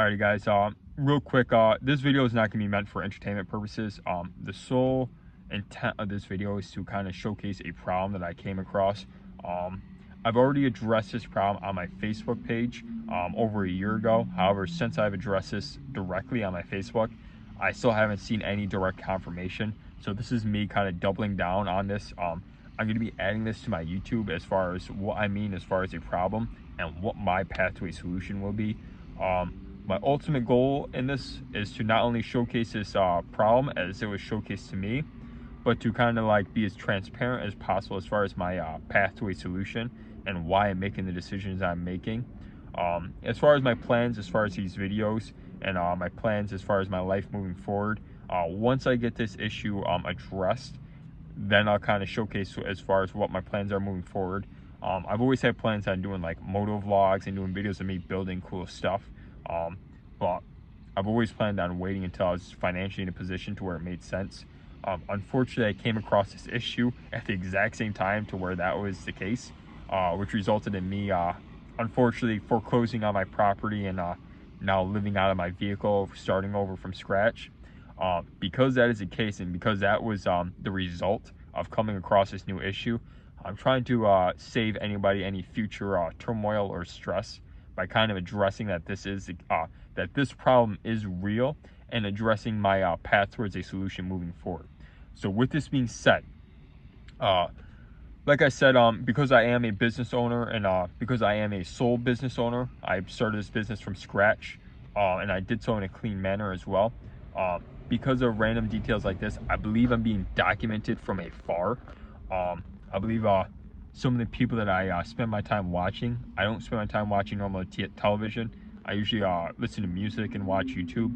Alrighty guys, real quick, this video is not going to be meant for entertainment purposes. The sole intent of this video is to kind of showcase a problem that I came across. I've already addressed this problem on my Facebook page over a year ago. However, since I've addressed this directly on my Facebook, I still haven't seen any direct confirmation. So this is me kind of doubling down on this. I'm going to be adding this to my YouTube as far as what I mean as far as a problem and what my path to a solution will be. My ultimate goal in this is to not only showcase this problem as it was showcased to me, but to kind of like be as transparent as possible as far as my path to a solution and why I'm making the decisions I'm making. As far as my plans, as far as these videos, and my plans as far as my life moving forward, once I get this issue addressed, then I'll kind of showcase as far as what my plans are moving forward. I've always had plans on doing like moto vlogs and doing videos of me building cool stuff, but I've always planned on waiting until I was financially in a position to where it made sense. Unfortunately, I came across this issue at the exact same time to where that was the case, which resulted in me unfortunately foreclosing on my property and now living out of my vehicle, starting over from scratch. Because that is the case, and because that was the result of coming across this new issue, I'm trying to save anybody any future turmoil or stress by kind of addressing that this problem is real and addressing my path towards a solution moving forward. So with this being said, like I said, because I am a business owner and because I am a sole business owner, I started this business from scratch, and I did so in a clean manner as well. Because of random details like this, I believe I'm being documented from afar. I believe some of the people that I spend my time watching, I don't spend my time watching normal television. I usually listen to music and watch YouTube.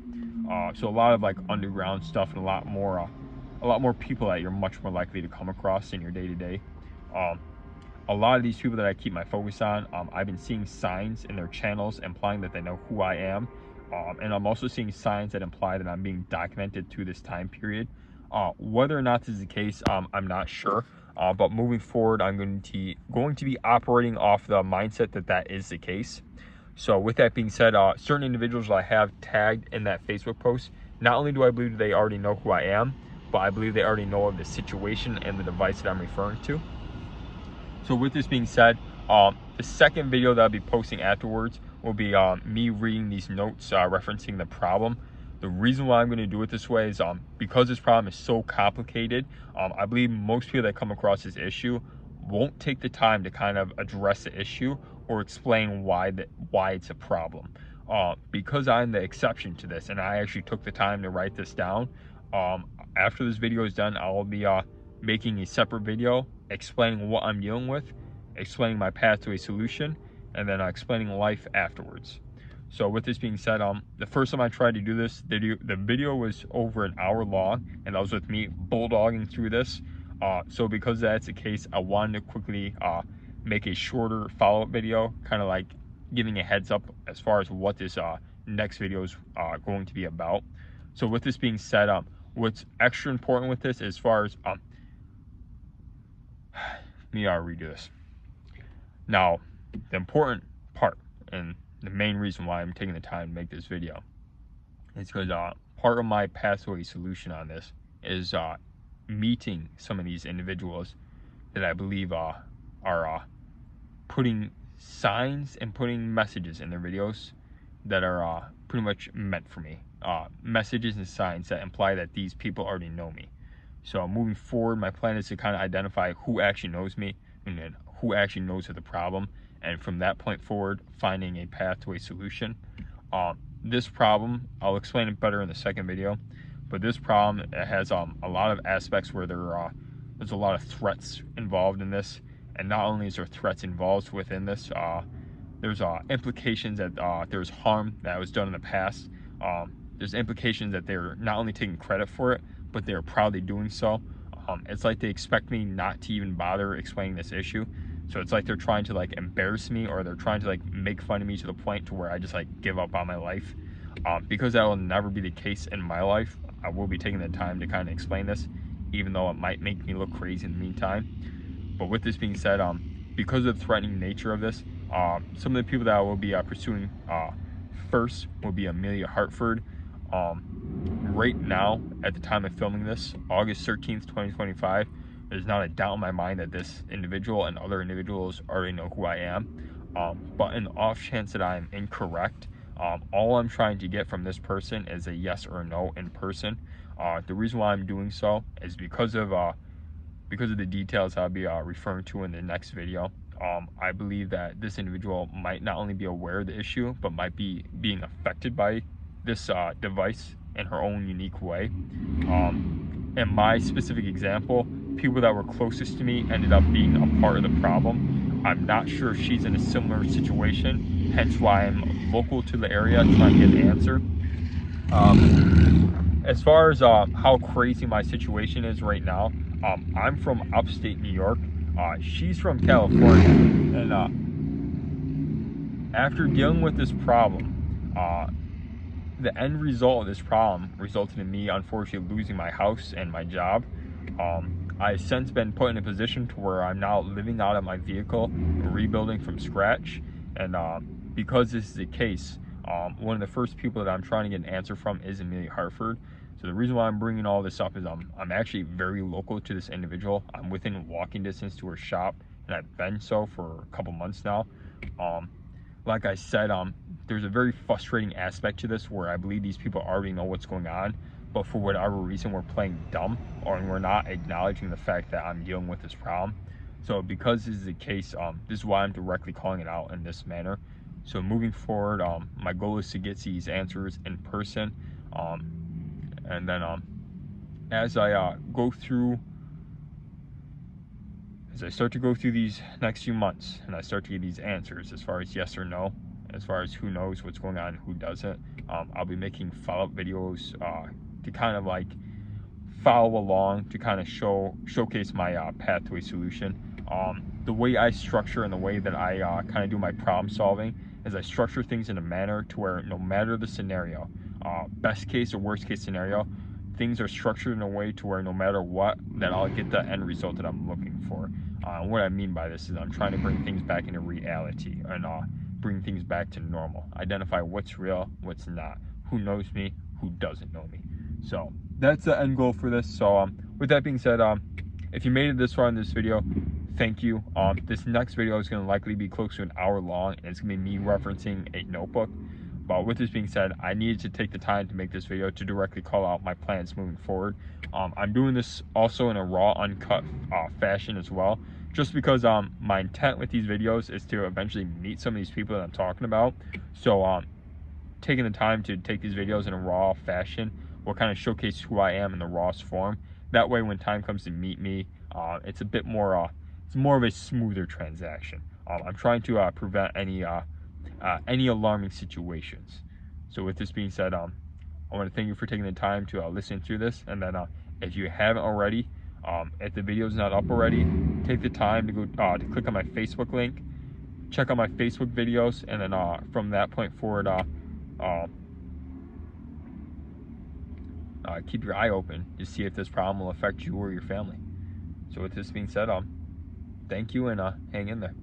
So a lot of like underground stuff and a lot more people that you're much more likely to come across in your day-to-day. A lot of these people that I keep my focus on, I've been seeing signs in their channels implying that they know who I am. And I'm also seeing signs that imply that I'm being documented to this time period. Whether or not this is the case, I'm not sure. But moving forward, I'm going to be operating off the mindset that that is the case. So with that being said, certain individuals I have tagged in that Facebook post, not only do I believe they already know who I am, but I believe they already know of the situation and the device that I'm referring to. So with this being said, the second video that I'll be posting afterwards will be me reading these notes referencing the problem. The reason why I'm going to do it this way is because this problem is so complicated. I believe most people that come across this issue won't take the time to kind of address the issue or explain why it's a problem. Because I'm the exception to this and I actually took the time to write this down, after this video is done, I'll be making a separate video explaining what I'm dealing with, explaining my path to a solution, and then explaining life afterwards. So with this being said, the first time I tried to do this, the video was over an hour long, and that was with me bulldogging through this. So because that's the case, I wanted to quickly make a shorter follow-up video, kind of like giving a heads up as far as what this next video is going to be about. So with this being said, what's extra important with this as far as let me redo this. Now, the important part and the main reason why I'm taking the time to make this video is because part of my pathway solution on this is meeting some of these individuals that I believe are putting signs and putting messages in their videos that are pretty much meant for me. Messages and signs that imply that these people already know me. So moving forward, my plan is to kind of identify who actually knows me and then who actually knows of the problem, and from that point forward, finding a path to a solution. This problem, I'll explain it better in the second video, but this problem has a lot of aspects where there's a lot of threats involved in this, and not only is there threats involved within this, there's implications that there's harm that was done in the past. There's implications that they're not only taking credit for it, but they're proudly doing so. It's like they expect me not to even bother explaining this issue. So it's like they're trying to like embarrass me, or they're trying to like make fun of me to the point to where I just like give up on my life. Because that will never be the case in my life, I will be taking the time to kind of explain this, even though it might make me look crazy in the meantime. But with this being said, because of the threatening nature of this, some of the people that I will be pursuing First would be Amelia Hartford. Right now, at the time of filming this, August 13th, 2025, there's not a doubt in my mind that this individual and other individuals already know who I am. But in the off chance that I'm incorrect, all I'm trying to get from this person is a yes or no in person. The reason why I'm doing so is because of the details I'll be referring to in the next video. I believe that this individual might not only be aware of the issue, but might be being affected by this device in her own unique way. In my specific example, people that were closest to me ended up being a part of the problem. I'm not sure if she's in a similar situation, hence why I'm local to the area trying to get an answer. As far as how crazy my situation is right now, I'm from upstate New York. She's from California, and after dealing with this problem, the end result of this problem resulted in me unfortunately losing my house and my job. I've since been put in a position to where I'm now living out of my vehicle, rebuilding from scratch, and because this is the case, one of the first people that I'm trying to get an answer from is Amelia Hartford. So the reason why I'm bringing all this up is I'm actually very local to this individual. I'm within walking distance to her shop, and I've been so for a couple months now. Like I said, there's a very frustrating aspect to this where I believe these people already know what's going on, but for whatever reason we're playing dumb, or we're not acknowledging the fact that I'm dealing with this problem. So because this is the case, this is why I'm directly calling it out in this manner. So moving forward, my goal is to get these answers in person, and then as I start to go through these next few months and I start to get these answers as far as yes or no, as far as who knows what's going on and who doesn't, I'll be making follow-up videos to kind of like follow along, to kind of showcase my pathway solution. The way I structure and the way that I kind of do my problem solving is I structure things in a manner to where no matter the scenario, best case or worst case scenario, things are structured in a way to where no matter what, that I'll get the end result that I'm looking for. What I mean by this is I'm trying to bring things back into reality and bring things back to normal. Identify what's real, what's not, who knows me, who doesn't know me. So that's the end goal for this. So with that being said, if you made it this far in this video, thank you. This next video is going to likely be close to an hour long, and it's going to be me referencing a notebook. But with this being said, I needed to take the time to make this video to directly call out my plans moving forward. I'm doing this also in a raw, uncut fashion as well, just because my intent with these videos is to eventually meet some of these people that I'm talking about. So taking the time to take these videos in a raw fashion will kind of showcase who I am in the rawest form. That way, when time comes to meet me, it's a bit more, it's more of a smoother transaction. I'm trying to prevent any alarming situations. So with this being said, I want to thank you for taking the time to listen through this, and then if you haven't already, if the video is not up already, take the time to go to click on my Facebook link, check out my Facebook videos, and then from that point forward, keep your eye open to see if this problem will affect you or your family. So with this being said, thank you, and hang in there.